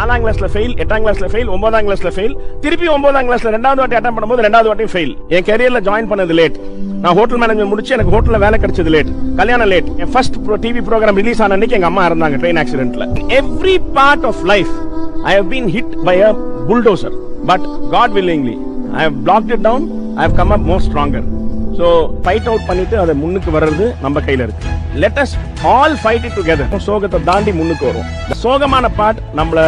4ஆம் கிளாஸ்ல ஃபெயில், 8ஆம் கிளாஸ்ல ஃபெயில், 9ஆம் கிளாஸ்ல ஃபெயில், திருப்பி 9ஆம் கிளாஸ்ல ரெண்டாவது வாட்டி அட்டெம்ப்ட் பண்ணும்போது ரெண்டாவது வாட்டி ஃபெயில். என் கரியர்ல ஜாயின் பண்ணது லேட். நான் ஹோட்டல் மேனேஜ்மெண்ட் முடிச்சு எனக்கு ஹோட்டல்ல வேலை கிடைச்சது லேட். கல்யாணம் லேட். என் ஃபர்ஸ்ட் டிவி ப்ரோகிராம் ரிலீஸ் ஆன அன்னைக்கு எங்க அம்மா இறந்தாங்க ட்ரெயின் ஆக்சிடென்ட்ல. Every part of life I have been hit by a bulldozer, but God willingly I have blocked it down. I have come up more stronger. So fight out பண்ணிட்டு அதை முன்னுக்கு வர்றது நம்ம கையில இருக்கு. Let us all fight it together. சோகத்தை தாண்டி முன்னுக்கு வரும். சோகமான பார்ட் நம்மள